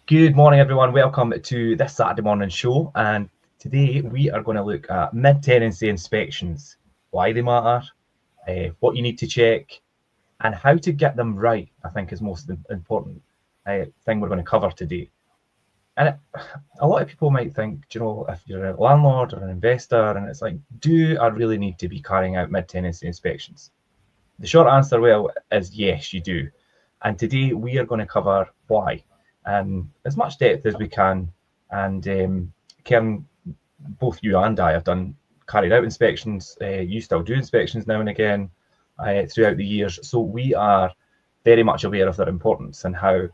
Good morning, everyone. Welcome to this Saturday morning show. And today we are going to look at mid-tenancy inspections, why they matter, what you need to check, and how to get them right, I think is most important thing we're going to cover today. And a lot of people might think, if you're a landlord or an investor, and it's like, do I really need to be carrying out mid-tenancy inspections? The short answer, well, is yes, you do. And today we are going to cover why. As much depth as we can. And Kerin, both you and I have carried out inspections. You still do inspections now and again throughout the years. So we are very much aware of their importance and how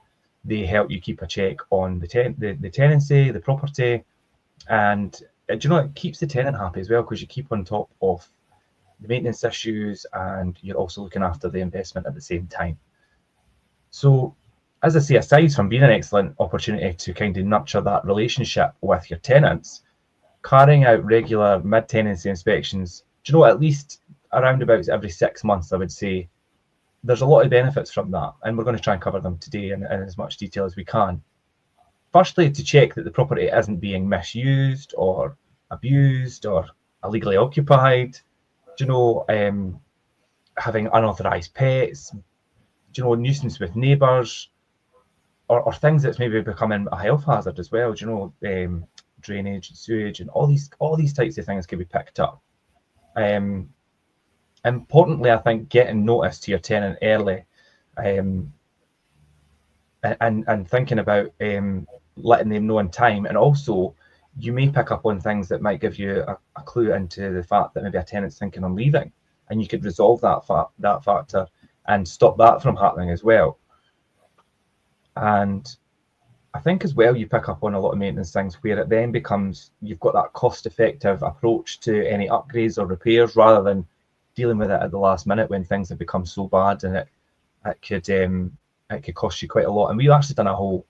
they help you keep a check on the tenancy, the property. And it keeps the tenant happy as well, because you keep on top of the maintenance issues and you're also looking after the investment at the same time. So, as I say, aside from being an excellent opportunity to kind of nurture that relationship with your tenants, carrying out regular mid-tenancy inspections, at least around about every 6 months, I would say, there's a lot of benefits from that. And we're going to try and cover them today in as much detail as we can. Firstly, to check that the property isn't being misused or abused or illegally occupied, having unauthorised pets, nuisance with neighbours, or things that's maybe becoming a health hazard as well, drainage, sewage, and all these types of things can be picked up. Importantly, I think getting notice to your tenant early, and thinking about letting them know in time, and also you may pick up on things that might give you a clue into the fact that maybe a tenant's thinking on leaving, and you could resolve that factor and stop that from happening as well. And I think as well, you pick up on a lot of maintenance things where it then becomes, you've got that cost-effective approach to any upgrades or repairs, rather than dealing with it at the last minute when things have become so bad, and it could cost you quite a lot. And we've actually done a whole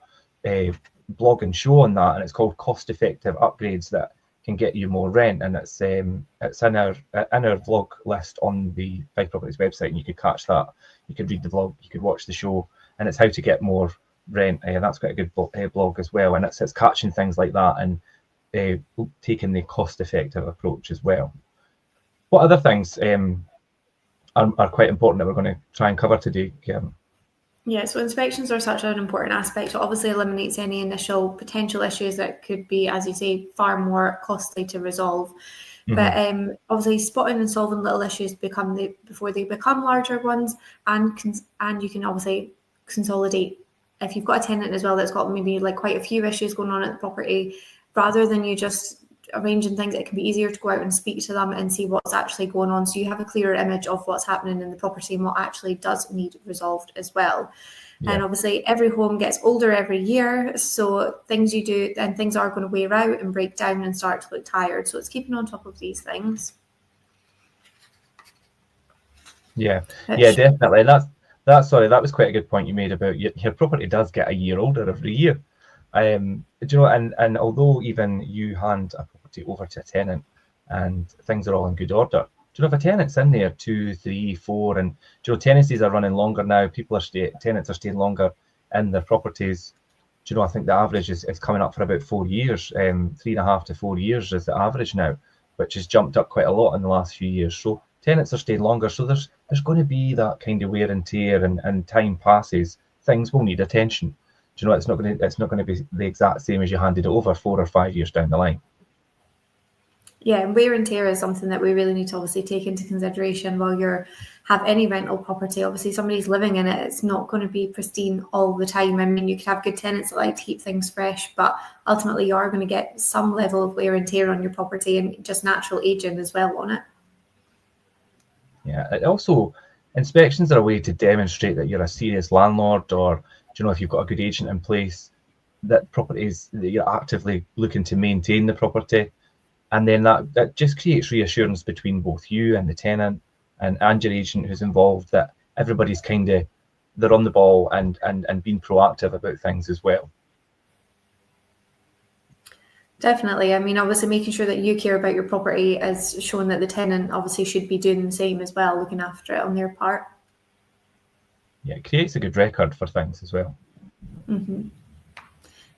blog and show on that, and it's called Cost-Effective Upgrades That Can Get You More Rent, and it's in our vlog list on the Fife Properties website, and you could catch that. You could read the vlog, you could watch the show, and it's how to get more rent. That's quite a good blog as well, and it's catching things like that and taking the cost-effective approach as well. What other things are quite important that we're going to try and cover today, Kerin? Yeah, so inspections are such an important aspect. It obviously eliminates any initial potential issues that could be, as you say, far more costly to resolve. Mm-hmm. But obviously, spotting and solving little issues before they become larger ones, and you can obviously consolidate. If you've got a tenant as well that's got maybe like quite a few issues going on at the property, rather than you just arranging things, it can be easier to go out and speak to them and see what's actually going on, so you have a clearer image of what's happening in the property and what actually does need resolved as well. Yeah. And obviously every home gets older every year, so things you do and things are going to wear out and break down and start to look tired, so it's keeping on top of these things. Yeah, definitely. And that was quite a good point you made about your property does get a year older every year. And although even you hand a property over to a tenant and things are all in good order, if a tenant's in there 2, 3, 4, and tenancies are running longer now, tenants are staying longer in their properties. I think the average is coming up for about 4 years, 3.5 to 4 years is the average now, which has jumped up quite a lot in the last few years. So tenants are staying longer, so there's going to be that kind of wear and tear, and time passes, things will need attention. It's not going to be the exact same as you handed it over 4 or 5 years down the line. Yeah, and wear and tear is something that we really need to obviously take into consideration while you have any rental property. Obviously, somebody's living in it, it's not going to be pristine all the time. I mean, you could have good tenants that like to keep things fresh, but ultimately you are going to get some level of wear and tear on your property and just natural aging as well on it. Yeah, also, inspections are a way to demonstrate that you're a serious landlord, or if you've got a good agent in place, that properties that you're actively looking to maintain the property, and then that just creates reassurance between both you and the tenant and your agent who's involved, that everybody's they're on the ball and being proactive about things as well. Definitely. I mean, obviously making sure that you care about your property is showing that the tenant obviously should be doing the same as well, looking after it on their part. Yeah, it creates a good record for things as well. Mm-hmm.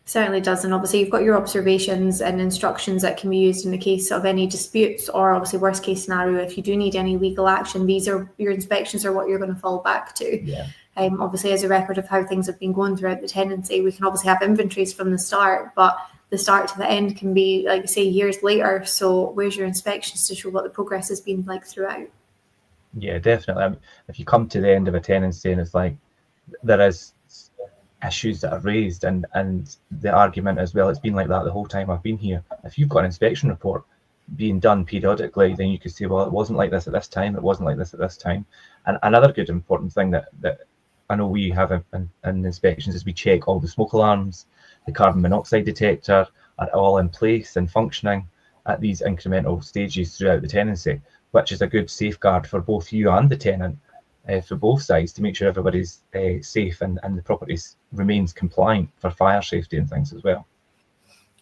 Certainly does, and obviously you've got your observations and instructions that can be used in the case of any disputes, or obviously worst case scenario, if you do need any legal action, these are your inspections are what you're going to fall back to. Yeah. Obviously, as a record of how things have been going throughout the tenancy, we can obviously have inventories from the start, but the start to the end can be, like you say, years later. So where's your inspections to show what the progress has been like throughout? Yeah, definitely. I mean, if you come to the end of a tenancy and it's like there is issues that are raised, and the argument as well, it's been like that the whole time I've been here. If you've got an inspection report being done periodically, then you could say, well, it wasn't like this at this time, it wasn't like this at this time. And another good important thing that I know we have in inspections is we check all the smoke alarms, the carbon monoxide detector are all in place and functioning at these incremental stages throughout the tenancy, which is a good safeguard for both you and the tenant, for both sides, to make sure everybody's safe and the property remains compliant for fire safety and things as well.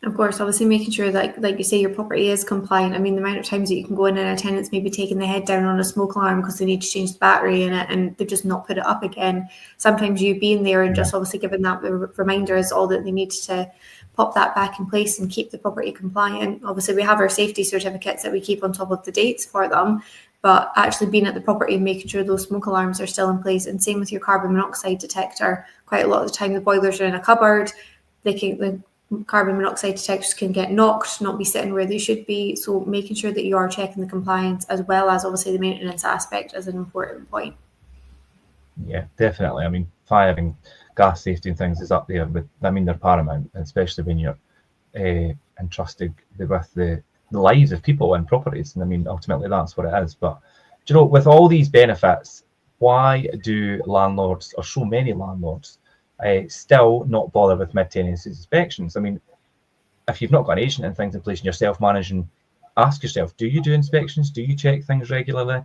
Of course, obviously making sure that, like you say, your property is compliant. I mean, the amount of times that you can go in and a tenant's maybe taking their head down on a smoke alarm because they need to change the battery in it and they've just not put it up again. Sometimes you being there and just obviously giving that reminder is all that they need to pop that back in place and keep the property compliant. Obviously, we have our safety certificates that we keep on top of the dates for them, but actually being at the property and making sure those smoke alarms are still in place. And same with your carbon monoxide detector. Quite a lot of the time, the boilers are in a cupboard. The carbon monoxide detectors can get knocked, not be sitting where they should be. So making sure that you are checking the compliance as well as obviously the maintenance aspect is an important point. Yeah, definitely. I mean, fire and gas safety and things is up there, but I mean, they're paramount, especially when you're entrusted with the lives of people and properties. And I mean, ultimately that's what it is. But do you know, with all these benefits, why do landlords, or so many landlords, still not bother with mid-tenancy inspections? I mean, if you've not got an agent and things in place and you're self-managing, ask yourself, do you do inspections? Do you check things regularly?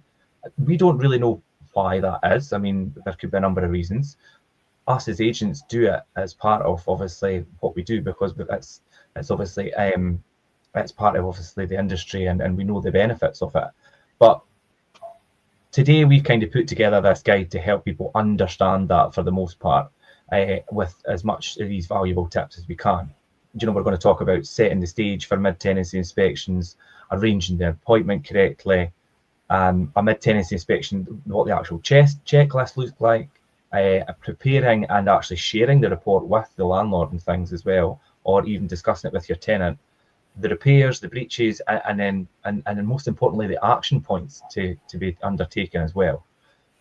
We don't really know why that is. I mean, there could be a number of reasons. Us as agents do it as part of obviously what we do, because it's obviously it's part of obviously the industry, and we know the benefits of it. But today we've kind of put together this guide to help people understand that for the most part, with as much of these valuable tips as we can. You know, we're going to talk about setting the stage for mid-tenancy inspections, arranging the appointment correctly, a mid-tenancy inspection, what the actual checklist looks like, preparing and actually sharing the report with the landlord and things as well, or even discussing it with your tenant, the repairs, the breaches, and then most importantly, the action points to be undertaken as well.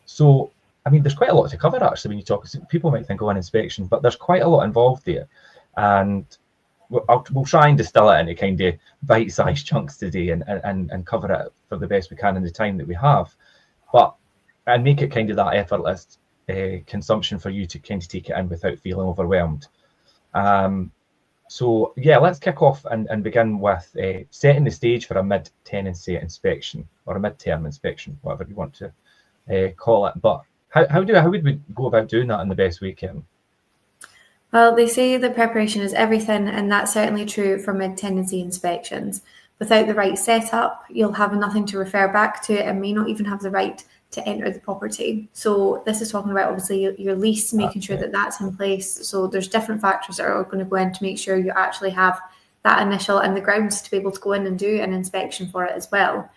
So, I mean, there's quite a lot to cover actually when you talk. People might think, oh, an inspection, but there's quite a lot involved there. And we'll try and distill it into kind of bite-sized chunks today and cover it for the best we can in the time that we have. And make it kind of that effortless consumption for you to kind of take it in without feeling overwhelmed. So yeah, let's kick off and begin with setting the stage for a mid-tenancy inspection, or a mid-term inspection, whatever you want to call it. But how would we go about doing that in the best way, Kerin? Well, they say that preparation is everything, and that's certainly true for mid-tenancy inspections. Without the right setup, you'll have nothing to refer back to and may not even have the right to enter the property. So this is talking about obviously your lease, making sure that that's in place. So there's different factors that are going to go in to make sure you actually have that initial and the grounds to be able to go in and do an inspection for it as well.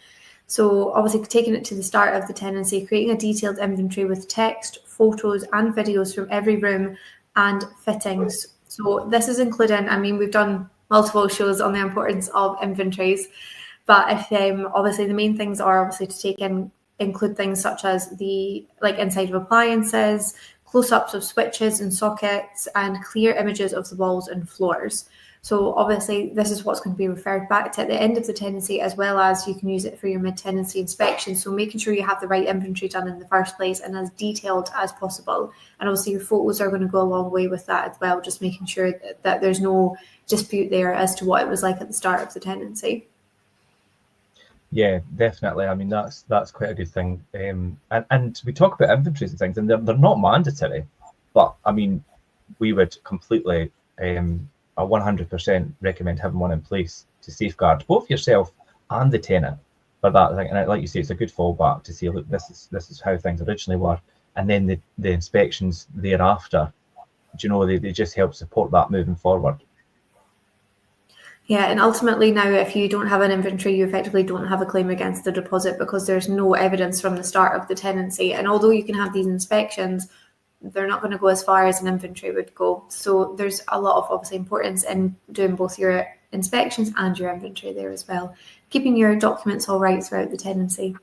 So obviously taking it to the start of the tenancy, creating a detailed inventory with text, photos and videos from every room and fittings. So this is including, I mean, we've done multiple shows on the importance of inventories, but if obviously the main things are obviously to include things such as the inside of appliances, close-ups of switches and sockets, and clear images of the walls and floors. So obviously this is what's going to be referred back to at the end of the tenancy, as well as you can use it for your mid-tenancy inspection. So making sure you have the right inventory done in the first place and as detailed as possible. And obviously your photos are going to go a long way with that as well, just making sure that there's no dispute there as to what it was like at the start of the tenancy. Yeah, definitely. I mean, that's quite a good thing. And we talk about inventories and things, and they're not mandatory, but I mean, we would completely 100% recommend having one in place to safeguard both yourself and the tenant for that thing. And like you say, it's a good fallback to say, look, this is how things originally were, and then the inspections thereafter. Do you know, they just help support that moving forward. Yeah, and ultimately now, if you don't have an inventory, you effectively don't have a claim against the deposit because there's no evidence from the start of the tenancy. And although you can have these inspections, they're not going to go as far as an inventory would go. So there's a lot of obviously importance in doing both your inspections and your inventory there as well. Keeping your documents all right throughout the tenancy.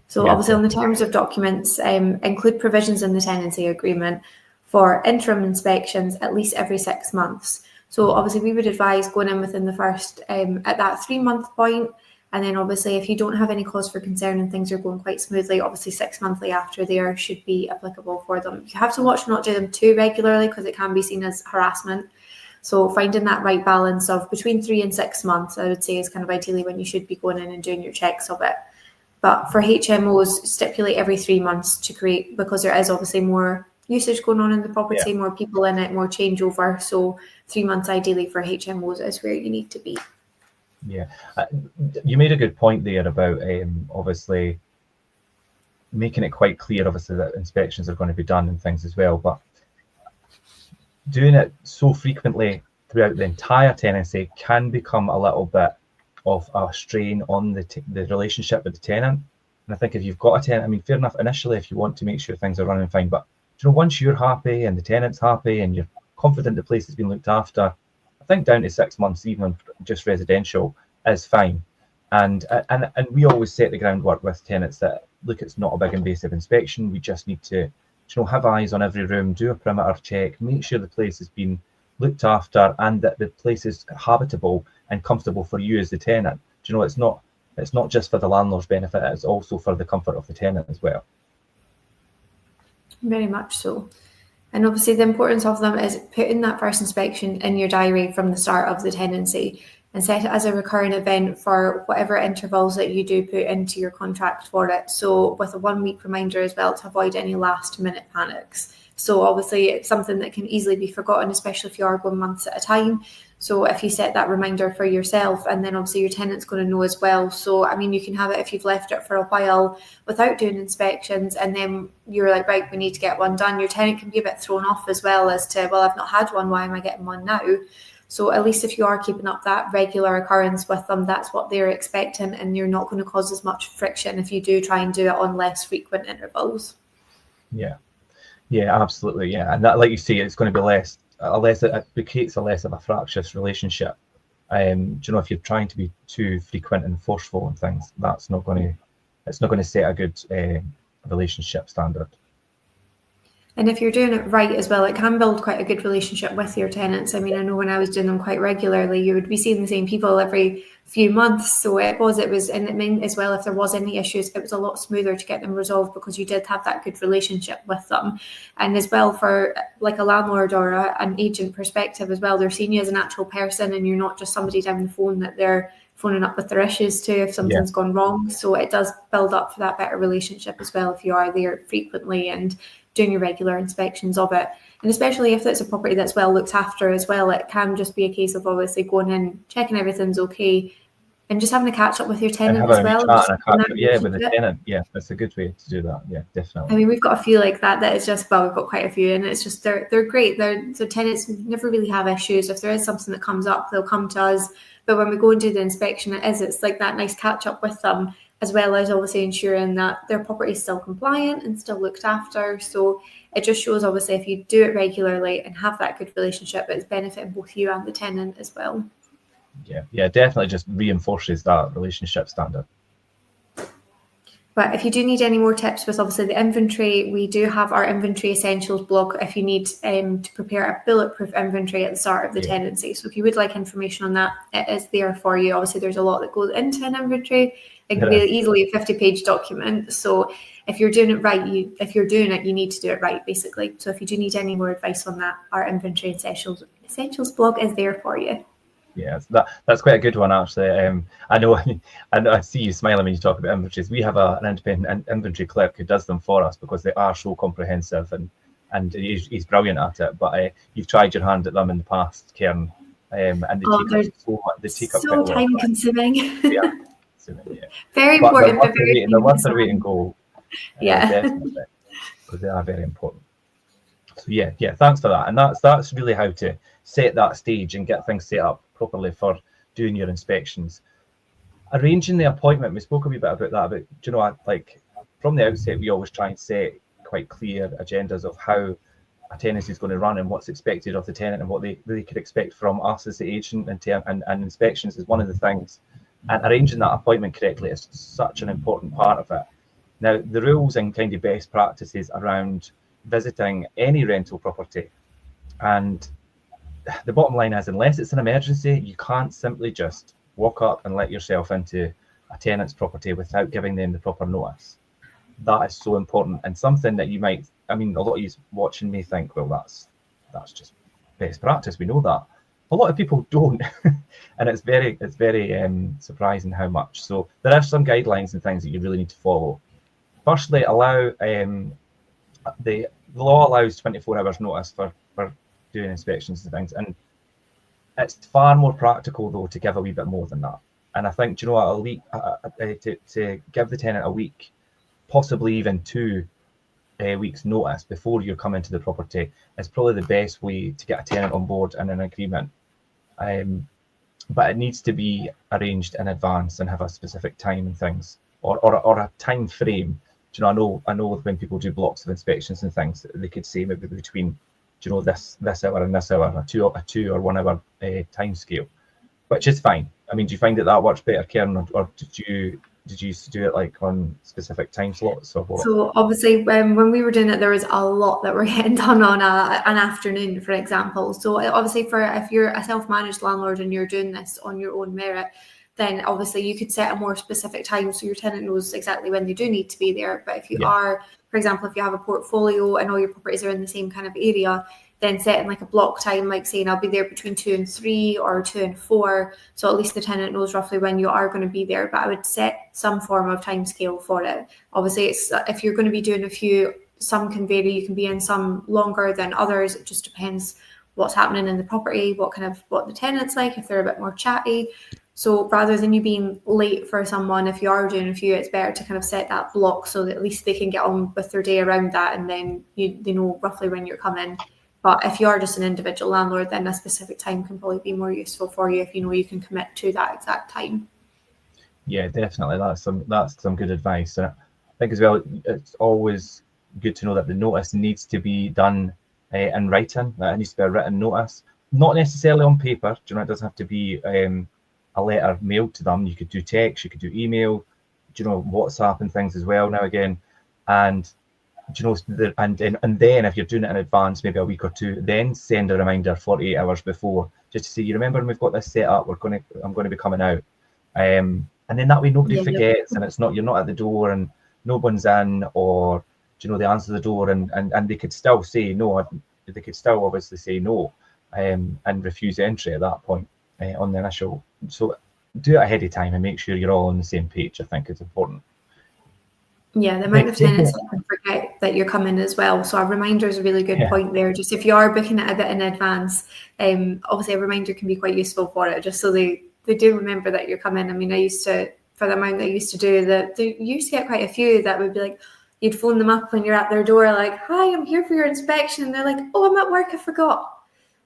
So obviously on the terms of documents, include provisions in the tenancy agreement for interim inspections at least every 6 months. So obviously we would advise going in within the first, at that 3-month point, and then obviously if you don't have any cause for concern and things are going quite smoothly, obviously 6 monthly after there should be applicable for them. You have to watch not do them too regularly because it can be seen as harassment. So finding that right balance of between 3 and 6 months, I would say, is kind of ideally when you should be going in and doing your checks of it. But for HMOs, stipulate every 3 months to create, because there is obviously more usage going on in the property, more people in it, more changeover. So 3 months ideally for HMOs is where you need to be. Yeah, you made a good point there about obviously making it quite clear, obviously, that inspections are going to be done and things as well. But doing it so frequently throughout the entire tenancy can become a little bit of a strain on the relationship with the tenant. And I think if you've got a tenant, I mean, fair enough, initially, if you want to make sure things are running fine, but once you're happy and the tenant's happy and you're confident the place has been looked after, I think down to 6 months, even just residential, is fine. And we always set the groundwork with tenants that, look, it's not a big invasive inspection. We just need to, have eyes on every room, do a perimeter check, make sure the place has been looked after and that the place is habitable and comfortable for you as the tenant. It's not just for the landlord's benefit, it's also for the comfort of the tenant as well. Very much so. And obviously the importance of them is putting that first inspection in your diary from the start of the tenancy and set it as a recurring event for whatever intervals that you do put into your contract for it. So with a 1 week reminder as well to avoid any last minute panics. So obviously it's something that can easily be forgotten, especially if you are going months at a time. So if you set that reminder for yourself, and then obviously your tenant's going to know as well. So, I mean, you can have it if you've left it for a while without doing inspections, and then you're like, right, we need to get one done. Your tenant can be a bit thrown off as well as to, well, I've not had one, why am I getting one now? So at least if you are keeping up that regular occurrence with them, that's what they're expecting, and you're not going to cause as much friction if you do try and do it on less frequent intervals. Yeah, absolutely. Yeah, and that, like you say, it's going to be it creates a less of a fractious relationship. If you're trying to be too frequent and forceful and things, it's not going to set a good relationship standard. And if you're doing it right as well, it can build quite a good relationship with your tenants. I mean, I know when I was doing them quite regularly, you would be seeing the same people every few months. So it was, and it meant as well, if there was any issues, it was a lot smoother to get them resolved because you did have that good relationship with them. And as well, for like a landlord or an agent perspective as well, they're seeing you as an actual person and you're not just somebody down the phone that they're phoning up with their issues to if something's gone wrong. So it does build up for that better relationship as well if you are there frequently and doing your regular inspections of it. And especially if it's a property that's well looked after as well, it can just be a case of obviously going in, checking everything's okay, and just having a catch up with your tenant as well. With the tenant. Yeah, that's a good way to do that. Yeah, definitely. I mean, we've got a few like that is just, well, we've got quite a few, and it's just they're great. The tenants never really have issues. If there is something that comes up, they'll come to us. But when we go and do the inspection, it's like that nice catch up with them, as well as obviously ensuring that their property is still compliant and still looked after. So it just shows, obviously, if you do it regularly and have that good relationship, it's benefiting both you and the tenant as well. Yeah, definitely just reinforces that relationship standard. But if you do need any more tips with obviously the inventory, we do have our inventory essentials blog if you need to prepare a bulletproof inventory at the start of the tenancy. So if you would like information on that, it is there for you. Obviously, there's a lot that goes into an inventory. It can be easily a 50-page document. So if you're doing it right, you need to do it right, basically. So if you do need any more advice on that, our inventory essentials blog is there for you. Yeah, that's quite a good one, actually. I know I see you smiling when you talk about inventories. We have an independent inventory clerk who does them for us because they are so comprehensive and he's brilliant at it. But you've tried your hand at them in the past, Kerin, and they take up so time consuming. Yeah. Very important, but very they're worth their weight in gold. Definitely, because they are very important. So yeah, thanks for that. And that's really how to set that stage and get things set up properly for doing your inspections. Arranging the appointment, we spoke a wee bit about that, but you know, like from the outset, we always try and set quite clear agendas of how a tenancy is going to run and what's expected of the tenant and what they could expect from us as the agent, and inspections is one of the things. And arranging that appointment correctly is such an important part of it. Now, the rules and kind of best practices around visiting any rental property, and the bottom line is, unless it's an emergency, you can't simply just walk up and let yourself into a tenant's property without giving them the proper notice. That is so important, and something that you might, I mean, a lot of you watching may think, well, that's just best practice. We know that. A lot of people don't, and it's very surprising how much. So there are some guidelines and things that you really need to follow. Firstly, the law allows 24 hours notice for doing inspections and things, and it's far more practical though to give a wee bit more than that. And I think, you know, a week to give the tenant a week, possibly even 2 weeks notice before you come into the property is probably the best way to get a tenant on board and an agreement. But it needs to be arranged in advance and have a specific time and things, or a time frame. Do you know, I know when people do blocks of inspections and things, they could say maybe between, do you know, this hour and this hour, a two or 1 hour time scale, which is fine. I mean, do you find that works better, Kerin, or did you do it like on specific time slots or what? So obviously when we were doing it, there was a lot that were getting done on an afternoon, for example. So obviously if you're a self-managed landlord and you're doing this on your own merit, then obviously you could set a more specific time so your tenant knows exactly when they do need to be there. But if you are, for example, if you have a portfolio and all your properties are in the same kind of area, then setting like a block time, like saying I'll be there between 2 and 3 or 2 and 4. So at least the tenant knows roughly when you are going to be there. But I would set some form of time scale for it. Obviously, it's if you're going to be doing a few, some can vary. You can be in some longer than others. It just depends what's happening in the property, what the tenant's like, if they're a bit more chatty. So rather than you being late for someone, if you are doing a few, it's better to kind of set that block so that at least they can get on with their day around that, and then they know roughly when you're coming. But if you are just an individual landlord, then a specific time can probably be more useful for you if you know you can commit to that exact time. Yeah, definitely. That's some good advice. And I think as well, it's always good to know that the notice needs to be done in writing. That it needs to be a written notice, not necessarily on paper. You know, it doesn't have to be a letter mailed to them. You could do text, you could do email, you know, WhatsApp and things as well now again. And you know, and then if you're doing it in advance, maybe a week or 2, then send a reminder 48 hours before, just to say, you remember, we've got this set up. I'm going to be coming out, and then that way nobody forgets, and it's not, you're not at the door and no one's in, or you know, they answer the door and they could still say no. They could still obviously say no, and refuse entry at that point on the initial. So do it ahead of time and make sure you're all on the same page. I think it's important. Yeah, the amount of tenants that can forget that you're coming as well. So a reminder is a really good point there. Just if you are booking it a bit in advance, obviously a reminder can be quite useful for it, just so they do remember that you're coming. I mean, for the amount that I used to do, that you used to get quite a few that would be like, you'd phone them up when you're at their door, like, hi, I'm here for your inspection. And they're like, oh, I'm at work, I forgot.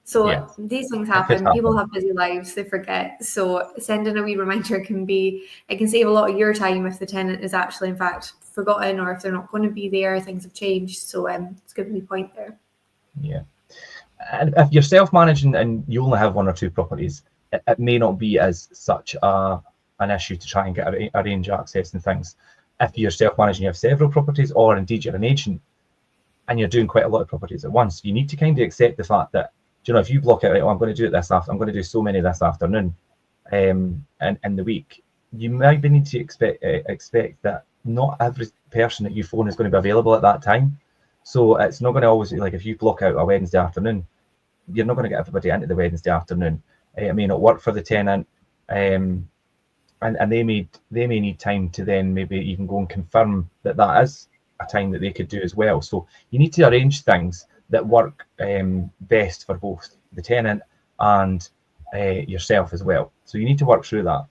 So these things happen. People have busy lives, they forget. So sending a wee reminder it can save a lot of your time if the tenant is actually in fact forgotten, or if they're not going to be there, things have changed. So it's a good wee point there. Yeah. And if you're self-managing and you only have 1 or 2 properties, it may not be as such an issue to try and get arrange access and things. If you're self-managing, you have several properties, or indeed you're an agent and you're doing quite a lot of properties at once, you need to kind of accept the fact that, you know, if you block out, I'm going to do it this after, I'm going to do so many this afternoon, and in the week, you might need to expect that not every person that you phone is going to be available at that time. So it's not going to always, like, if you block out a Wednesday afternoon, you're not going to get everybody into the Wednesday afternoon. It may not work for the tenant, and they may need time to then maybe even go and confirm that is a time that they could do as well. So you need to arrange things that work best for both the tenant and yourself as well. So you need to work through that.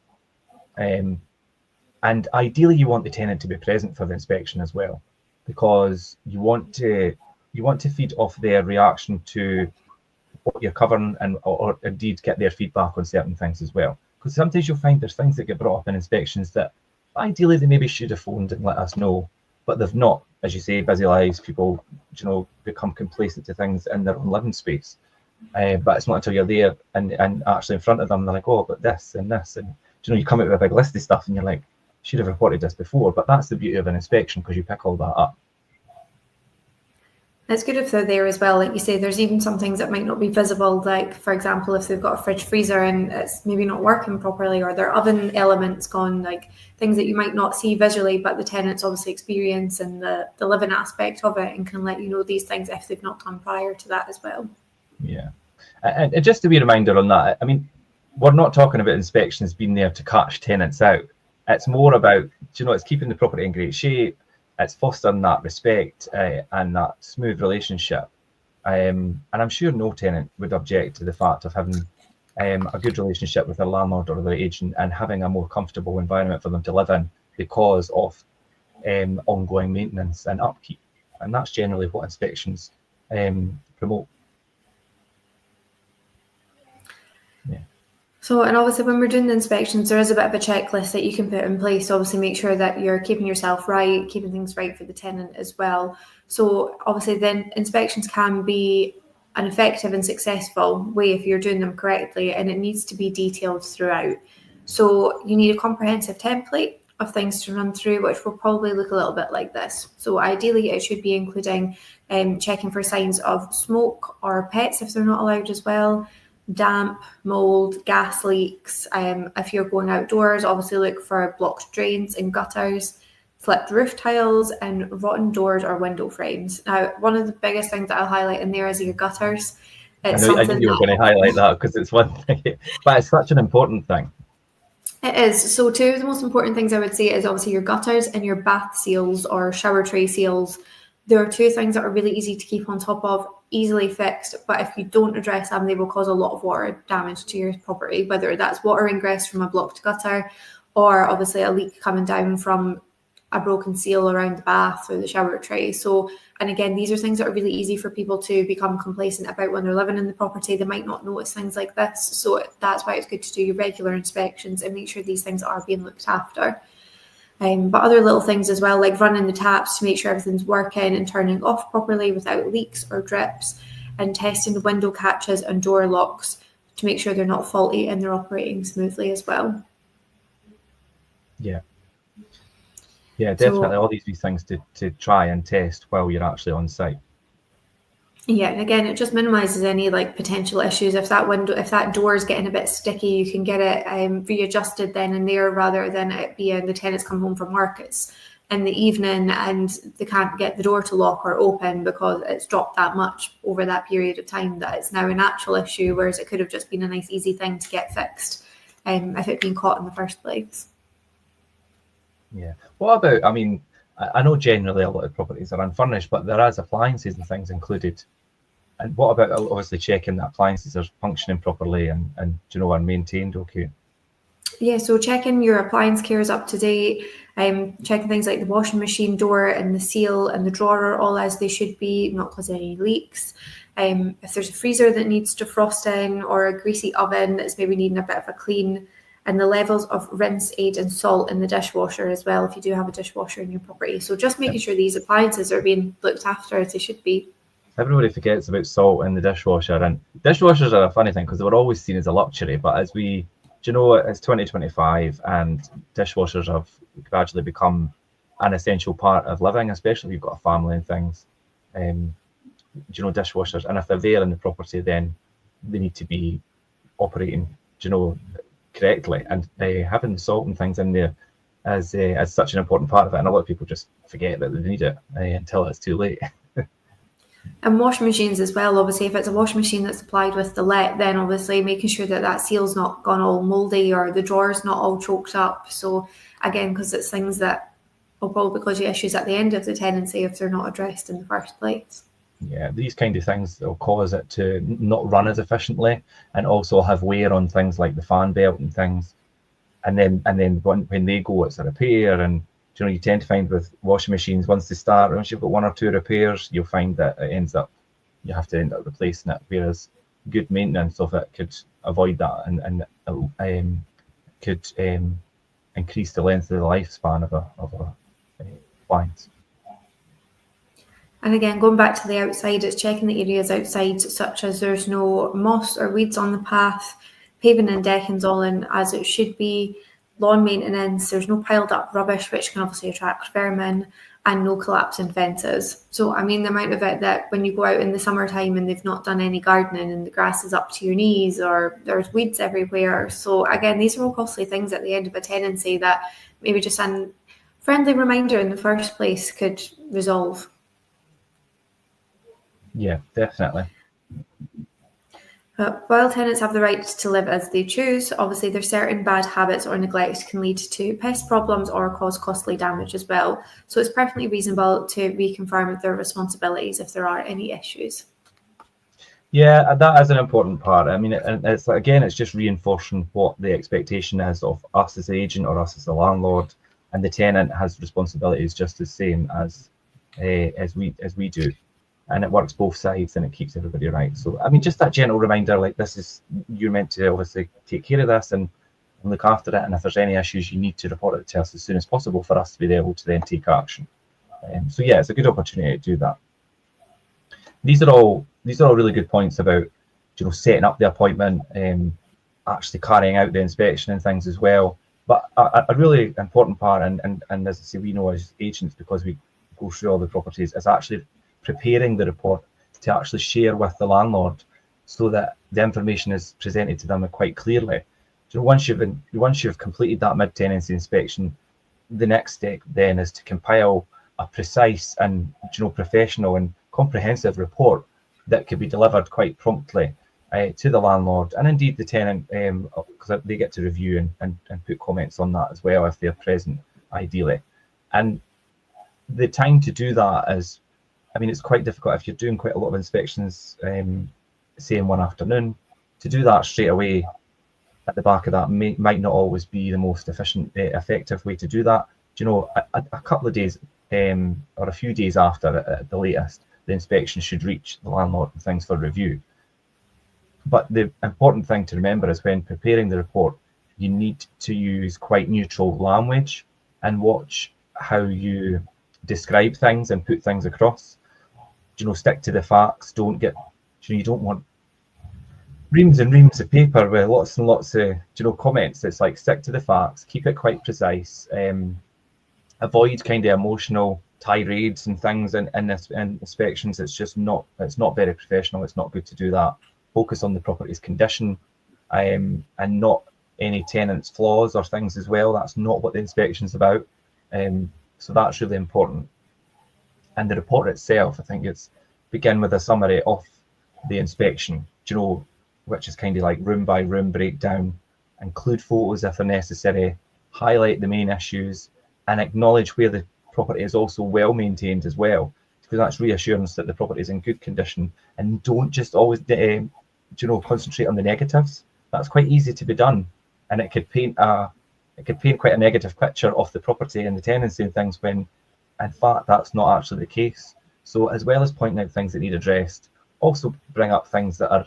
And ideally, you want the tenant to be present for the inspection as well, because you want to feed off their reaction to what you're covering, or indeed get their feedback on certain things as well. because sometimes you'll find there's things that get brought up in inspections that ideally they maybe should have phoned and let us know, but they've not. As you say, busy lives, people, become complacent to things in their own living space. But it's not until you're there and actually in front of them, they're like, oh, but this and this, and you come out with a big list of stuff, and you're like, should have reported this before. But that's the beauty of an inspection, because you pick all that up. It's good if they're there as well. Like you say, there's even some things that might not be visible. Like, for example, if they've got a fridge freezer and it's maybe not working properly, or their oven elements gone, like things that you might not see visually, but the tenants obviously experience and the living aspect of it, and can let you know these things if they've not done prior to that as well. Yeah. And just to be a reminder on that, I mean, we're not talking about inspections being there to catch tenants out. It's more about, it's keeping the property in great shape. It's fostering that respect and that smooth relationship. And I'm sure no tenant would object to the fact of having a good relationship with their landlord or their agent, and having a more comfortable environment for them to live in because of ongoing maintenance and upkeep. And that's generally what inspections promote. Yeah. So, and obviously when we're doing the inspections, there is a bit of a checklist that you can put in place to obviously make sure that you're keeping yourself right, keeping things right for the tenant as well. So obviously then inspections can be an effective and successful way if you're doing them correctly, and it needs to be detailed throughout. So you need a comprehensive template of things to run through, which will probably look a little bit like this. So ideally it should be including checking for signs of smoke or pets if they're not allowed as well, damp, mold, gas leaks. If you're going outdoors, obviously look for blocked drains and gutters, flipped roof tiles, and rotten doors or window frames. Now, one of the biggest things that I'll highlight in there is your gutters. I knew you were going to highlight that, because it's one thing, but it's such an important thing. It is. So two of the most important things I would say is obviously your gutters and your bath seals or shower tray seals. There are two things that are really easy to keep on top of, easily fixed, but if you don't address them, they will cause a lot of water damage to your property, whether that's water ingress from a blocked gutter, or obviously a leak coming down from a broken seal around the bath or the shower tray. So, and again, these are things that are really easy for people to become complacent about when they're living in the property. They might not notice things like this. So that's why it's good to do your regular inspections and make sure these things are being looked after. But other little things as well, like running the taps to make sure everything's working and turning off properly without leaks or drips, and testing the window catches and door locks to make sure they're not faulty and they're operating smoothly as well. Yeah, definitely. So, all these things to try and test while you're actually on site. Yeah, and again, it just minimises any potential issues. If that door is getting a bit sticky, you can get it readjusted then and there, rather than it being the tenants come home from work, it's in the evening and they can't get the door to lock or open because it's dropped that much over that period of time that it's now an actual issue, whereas it could have just been a nice easy thing to get fixed if it'd been caught in the first place. Yeah. What about, I know generally a lot of properties are unfurnished, but there is appliances and things included. And what about obviously checking that appliances are functioning properly and are maintained okay? Yeah, so checking your appliance care is up to date, checking things like the washing machine door and the seal and the drawer are all as they should be, not causing any leaks. If there's a freezer that needs defrosting or a greasy oven that's maybe needing a bit of a clean, and the levels of rinse, aid and salt in the dishwasher as well, if you do have a dishwasher in your property. So just making sure these appliances are being looked after as they should be. Everybody forgets about salt in the dishwasher, and dishwashers are a funny thing because they were always seen as a luxury, but as we, it's 2025 and dishwashers have gradually become an essential part of living, especially if you've got a family and things. Dishwashers, and if they're there in the property, then they need to be operating, correctly, and having salt and things in there as such an important part of it, and a lot of people just forget that they need it until it's too late. And washing machines as well, obviously if it's a washing machine that's supplied with the let, then obviously making sure that seal's not gone all mouldy or the drawer's not all choked up. So again, because it's things that will probably cause you issues at the end of the tenancy if they're not addressed in the first place. Yeah, these kind of things will cause it to not run as efficiently, and also have wear on things like the fan belt and things. And then when they go, it's a repair. And you tend to find with washing machines, once you've got one or two repairs, you'll find that you have to end up replacing it. Whereas good maintenance of it could avoid that and could increase the length of the lifespan of a client. And again, going back to the outside, it's checking the areas outside, such as there's no moss or weeds on the path, paving and decking's all in as it should be, lawn maintenance, there's no piled up rubbish, which can obviously attract vermin, and no collapsing fences. So, I mean, the amount of it that when you go out in the summertime and they've not done any gardening and the grass is up to your knees or there's weeds everywhere. So, again, these are all costly things at the end of a tenancy that maybe just a friendly reminder in the first place could resolve. Yeah, definitely. But while tenants have the right to live as they choose, obviously there's certain bad habits or neglect can lead to pest problems or cause costly damage as well. So it's perfectly reasonable to reconfirm their responsibilities if there are any issues. Yeah, that is an important part. I mean, it's like, again, it's just reinforcing what the expectation is of us as the agent or us as the landlord, and the tenant has responsibilities just the same as we do. And it works both sides and it keeps everybody right. So, I mean, just that gentle reminder, like you're meant to obviously take care of this and look after it. And if there's any issues, you need to report it to us as soon as possible for us to be able to then take action. So yeah, it's a good opportunity to do that. These are all really good points about, setting up the appointment, actually carrying out the inspection and things as well. But a really important part, and as I say, we know as agents, because we go through all the properties, is actually preparing the report to actually share with the landlord so that the information is presented to them quite clearly. So once you've completed that mid-tenancy inspection, the next step then is to compile a precise and professional and comprehensive report that could be delivered quite promptly to the landlord and indeed the tenant, because they get to review and put comments on that as well if they're present, ideally. And the time to do that is, I mean, it's quite difficult if you're doing quite a lot of inspections, say in one afternoon. To do that straight away at the back of that might not always be the most efficient, effective way to do that. A couple of days or a few days after at the latest, the inspection should reach the landlord and things for review. But the important thing to remember is when preparing the report, you need to use quite neutral language and watch how you describe things and put things across. Stick to the facts. You don't want reams and reams of paper with lots and lots of comments. It's like, stick to the facts, keep it quite precise, avoid kind of emotional tirades and things in inspections. It's not very professional. It's not good to do that. Focus on the property's condition, and not any tenant's flaws or things as well. That's not what the inspection's about. So that's really important. And the report itself, I think it's begin with a summary of the inspection, which is kind of like room by room breakdown, include photos if they're necessary, highlight the main issues, and acknowledge where the property is also well maintained as well, because that's reassurance that the property is in good condition. And don't just always concentrate on the negatives. That's quite easy to be done, and it could paint quite a negative picture of the property and the tenancy and things, when in fact that's not actually the case. So as well as pointing out things that need addressed, also bring up things that are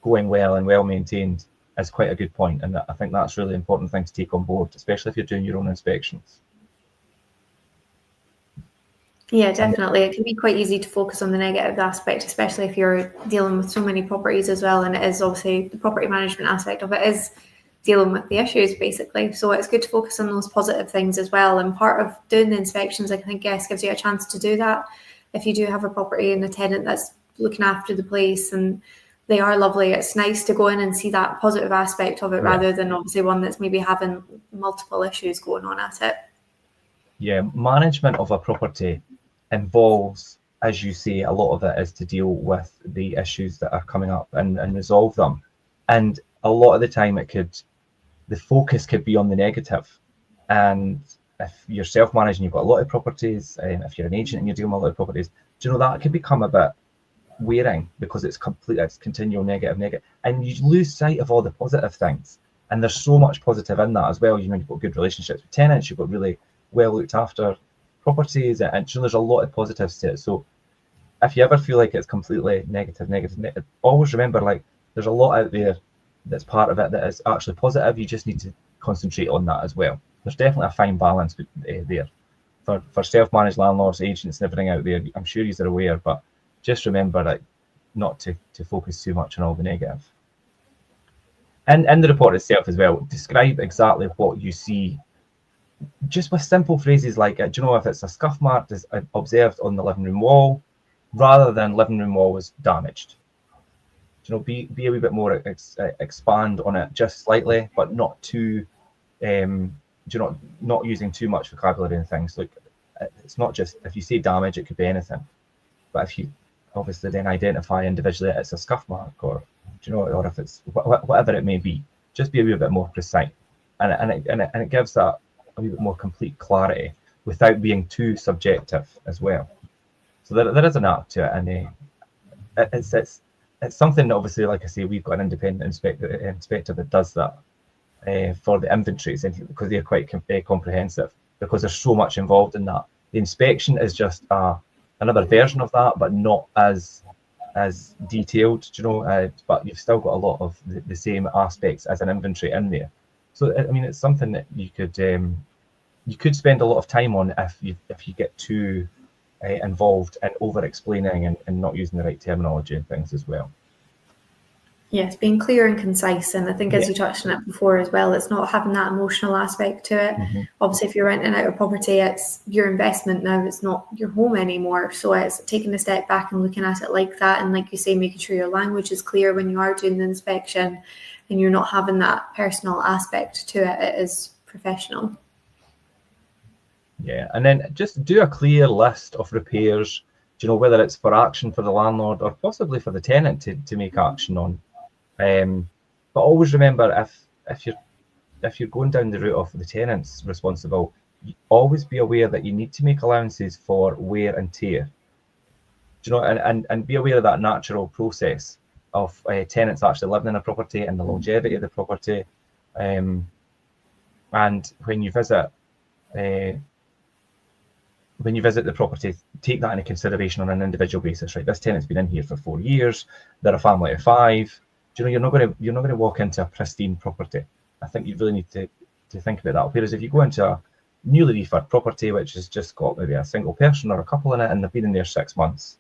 going well and well maintained is quite a good point. And I think that's a really important thing to take on board, especially if you're doing your own inspections. Yeah, definitely. It can be quite easy to focus on the negative aspect, especially if you're dealing with so many properties as well. And it is obviously the property management aspect of it is dealing with the issues, basically. So it's good to focus on those positive things as well. And part of doing the inspections, I think, gives you a chance to do that. If you do have a property and a tenant that's looking after the place and they are lovely, it's nice to go in and see that positive aspect of it, rather than obviously one that's maybe having multiple issues going on at it. Yeah, management of a property involves, as you say, a lot of it is to deal with the issues that are coming up and resolve them. And a lot of the time the focus could be on the negative. And if you're self-managing, you've got a lot of properties, and if you're an agent and you're dealing with a lot of properties, that could become a bit wearing, because it's continual negative, and you lose sight of all the positive things. And there's so much positive in that as well. You've got good relationships with tenants, you've got really well looked after properties, and there's a lot of positives to it. So if you ever feel like it's completely negative, always remember, like, there's a lot out there that's part of it that is actually positive. You just need to concentrate on that as well. There's definitely a fine balance there. For self-managed landlords, agents and everything out there, I'm sure you're aware, but just remember that not to focus too much on all the negative. And in the report itself as well, describe exactly what you see, just with simple phrases like, do you know, if it's a scuff mark is observed on the living room wall, rather than living room wall was damaged. Do you know, be a wee bit more, expand on it just slightly, but not too, not using too much vocabulary and things. Like, it's not just, if you say damage, it could be anything. But if you obviously then identify individually it's a scuff mark, or or if it's whatever it may be, just be a wee bit more precise, and it gives that a wee bit more complete clarity without being too subjective as well. So there is an art to it, and it's something that obviously, like I say, we've got an independent inspector that does that for the inventories, and because they're quite comprehensive, because there's so much involved in that. The inspection is just another version of that, but not as detailed, but you've still got a lot of the same aspects as an inventory in there. So I mean, it's something that you could spend a lot of time on if you get too involved in over explaining and not using the right terminology and things as well. Yes, being clear and concise, and I think as you touched on it before as well, it's not having that emotional aspect to it. Mm-hmm. Obviously, if you're renting out a property, it's your investment now, it's not your home anymore. So it's taking a step back and looking at it like that, and like you say, making sure your language is clear when you are doing the inspection and you're not having that personal aspect to it. It is professional. Yeah, and then just do a clear list of repairs, whether it's for action for the landlord or possibly for the tenant to make action on. But always remember, if you're going down the route of the tenant's responsible, always be aware that you need to make allowances for wear and tear. And be aware of that natural process of tenants actually living in a property and the longevity of the property. And when you visit the property, take that into consideration on an individual basis. Right, this tenant's been in here for 4 years. They're a family of 5. You're not going to walk into a pristine property. I think you really need to think about that. Whereas if you go into a newly refurb property which has just got maybe a single person or a couple in it and they've been in there 6 months,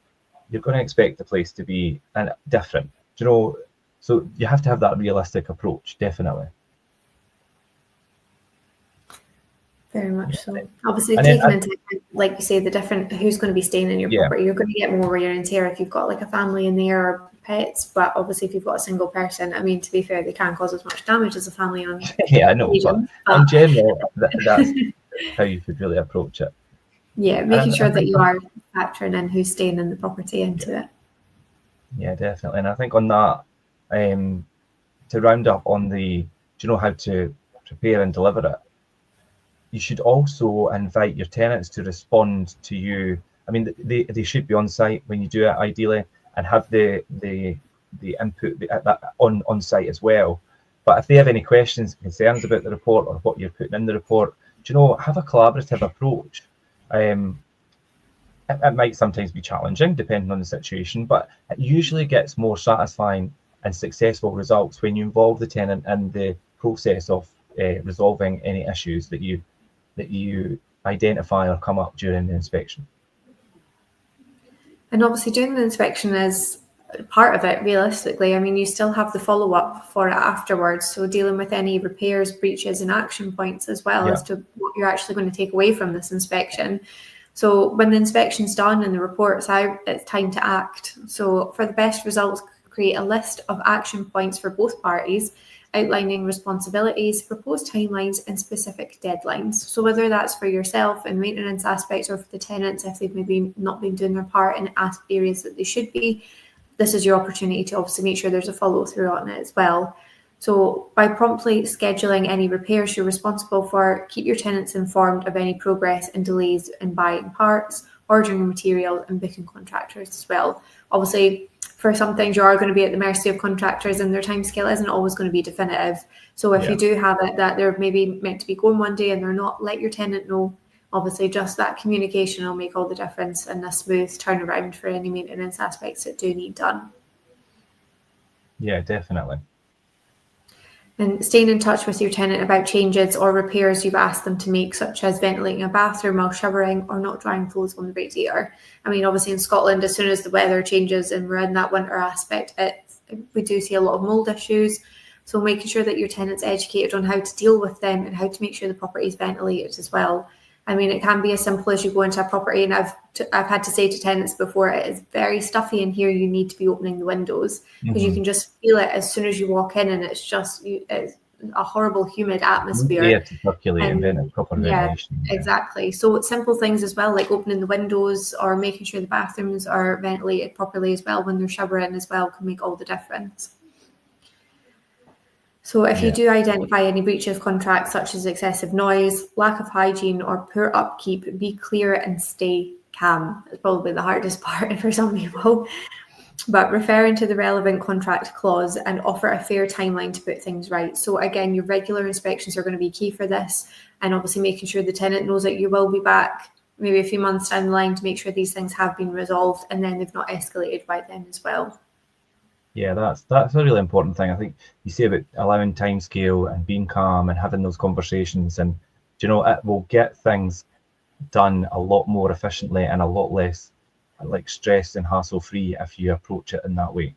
you're going to expect the place to be different. So you have to have that realistic approach, definitely. Very much so. Obviously, taking into account, like you say, the different who's going to be staying in your property, you're going to get more wear and tear if you've got like a family in there or pets. But obviously, if you've got a single person, I mean, to be fair, they can't cause as much damage as a family on. Yeah, I know, but in general, that's how you could really approach it. Yeah, making sure that you are factoring in who's staying in the property into it. Yeah, definitely. And I think on that, to round up on how to prepare and deliver it, you should also invite your tenants to respond to you. I mean, they should be on site when you do it, ideally, and have the input on site as well. But if they have any questions, concerns about the report or what you're putting in the report, have a collaborative approach. It might sometimes be challenging depending on the situation, but it usually gets more satisfying and successful results when you involve the tenant in the process of resolving any issues that you identify or come up during the inspection. And obviously doing the inspection is part of it, realistically. I mean, you still have the follow-up for it afterwards, so dealing with any repairs, breaches and action points as well as to what you're actually going to take away from this inspection. So when the inspection's done and the report's out, it's time to act. So for the best results, create a list of action points for both parties, outlining responsibilities, proposed timelines and specific deadlines. So whether that's for yourself and maintenance aspects or for the tenants if they've maybe not been doing their part in areas that they should be, this is your opportunity to obviously make sure there's a follow through on it as well. So by promptly scheduling any repairs you're responsible for, keep your tenants informed of any progress and delays in buying parts, ordering material and booking contractors as well. Obviously, for some things you are going to be at the mercy of contractors and their timescale isn't always going to be definitive. So if you do have it that they're maybe meant to be going one day and they're not, let your tenant know. Obviously, just that communication will make all the difference and a smooth turnaround for any maintenance aspects that do need done. Yeah, definitely. And staying in touch with your tenant about changes or repairs you've asked them to make, such as ventilating a bathroom while showering or not drying clothes on the radiator. I mean, obviously in Scotland, as soon as the weather changes and we're in that winter aspect, we do see a lot of mould issues. So making sure that your tenant's educated on how to deal with them and how to make sure the property is ventilated as well. I mean, it can be as simple as you go into a property, and I've had to say to tenants before, it is very stuffy in here, you need to be opening the windows, because you can just feel it as soon as you walk in, and it's just it's a horrible humid atmosphere. Air to circulate and proper ventilation. Yeah, exactly. So simple things as well, like opening the windows or making sure the bathrooms are ventilated properly as well when they're showering as well, can make all the difference. So if you do identify any breach of contract, such as excessive noise, lack of hygiene, or poor upkeep, be clear and stay calm. It's probably the hardest part for some people. But referring to the relevant contract clause and offer a fair timeline to put things right. So again, your regular inspections are going to be key for this, and obviously making sure the tenant knows that you will be back maybe a few months down the line to make sure these things have been resolved and then they've not escalated by then as well. Yeah, that's a really important thing. I think you say about allowing time scale and being calm and having those conversations, and it will get things done a lot more efficiently and a lot less like stress and hassle free if you approach it in that way.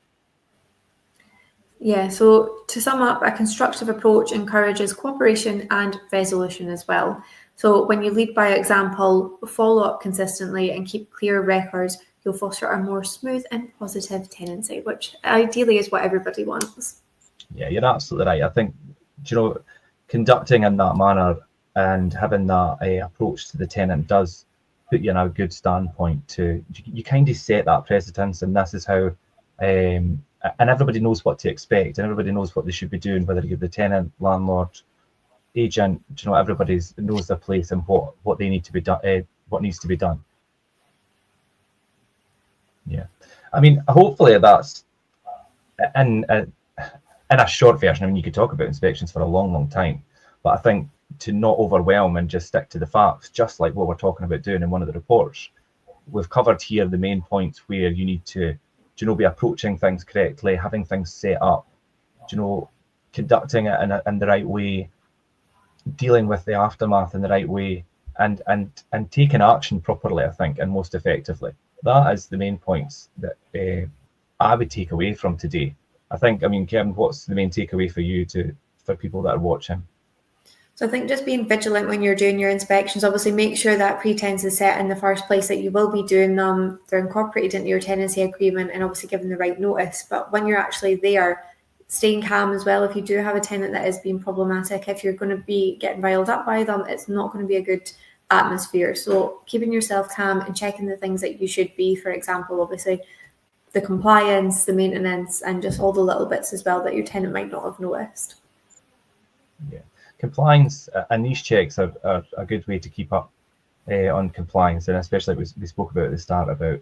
Yeah, so to sum up, a constructive approach encourages cooperation and resolution as well. So when you lead by example, follow up consistently and keep clear records, you'll foster a more smooth and positive tenancy, which ideally is what everybody wants. Yeah, you're absolutely right. I think, conducting in that manner and having that approach to the tenant does put you in a good standpoint you kind of set that precedence, and this is how, and everybody knows what to expect, and everybody knows what they should be doing, whether you're the tenant, landlord, agent, everybody knows their place and what they need to be done, what needs to be done. Yeah, I mean, hopefully that's in a short version. I mean, you could talk about inspections for a long time, but I think to not overwhelm and just stick to the facts, just like what we're talking about doing in one of the reports, we've covered here the main points where you need to, be approaching things correctly, having things set up, conducting it in the right way, dealing with the aftermath in the right way, and taking action properly, I think, and most effectively. That is the main points that I would take away from today. I mean, Kerin, what's the main takeaway for you for people that are watching? So I think just being vigilant when you're doing your inspections, obviously make sure that pretense is set in the first place, that you will be doing them, they're incorporated into your tenancy agreement, and obviously given the right notice. But when you're actually there, staying calm as well. If you do have a tenant that is being problematic, if you're going to be getting riled up by them, it's not going to be a good atmosphere. So keeping yourself calm and checking the things that you should be, for example, obviously the compliance, the maintenance, and just all the little bits as well that your tenant might not have noticed. Yeah, compliance and these checks are a good way to keep up on compliance, and especially we spoke about at the start about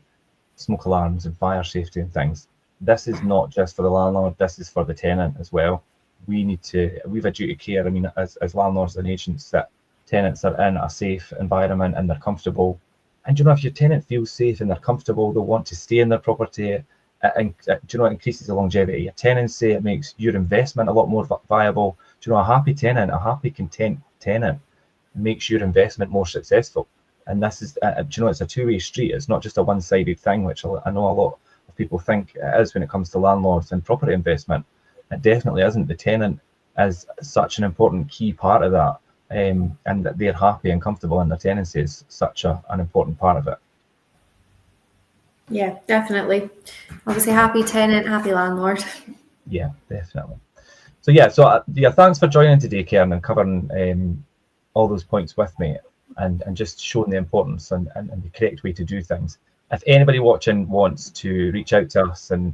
smoke alarms and fire safety and things. This is not just for the landlord, this is for the tenant as well. We've a duty of care, I mean, as landlords and agents, that tenants are in a safe environment and they're comfortable. And if your tenant feels safe and they're comfortable, they'll want to stay in their property, and it increases the longevity of your tenancy. It makes your investment a lot more viable. A happy tenant, a happy, content tenant makes your investment more successful. And this is, it's a two-way street. It's not just a one-sided thing, which I know a lot of people think it is when it comes to landlords and property investment. It definitely isn't. The tenant is such an important key part of that. And that they're happy and comfortable in their tenancy is such an important part of it. Yeah, definitely. Obviously, happy tenant, happy landlord. Yeah, definitely. So thanks for joining today, Kerin, and covering all those points with me, and just showing the importance and the correct way to do things. If anybody watching wants to reach out to us and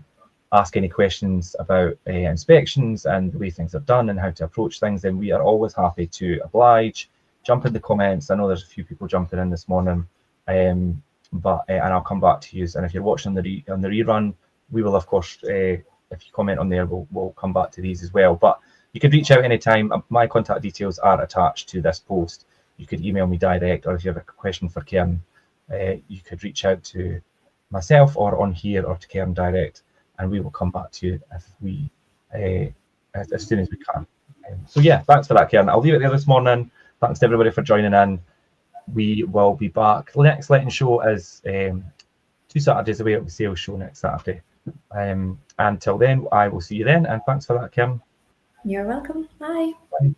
ask any questions about inspections and the way things are done and how to approach things, then we are always happy to oblige. Jump in the comments. I know there's a few people jumping in this morning, but I'll come back to you. And if you're watching on the rerun, we will, of course, if you comment on there, we'll come back to these as well. But you can reach out anytime. My contact details are attached to this post. You could email me direct, or if you have a question for Kerin, you could reach out to myself or on here or to Kerin direct, and we will come back to you if we as soon as we can. So yeah, thanks for that, Kerin. I'll leave it there this morning. Thanks to everybody for joining in. We will be back. The next letting show is 2 Saturdays away at the sales show next Saturday. Until then, I will see you then, and thanks for that, Kerin. You're welcome. Bye. Bye.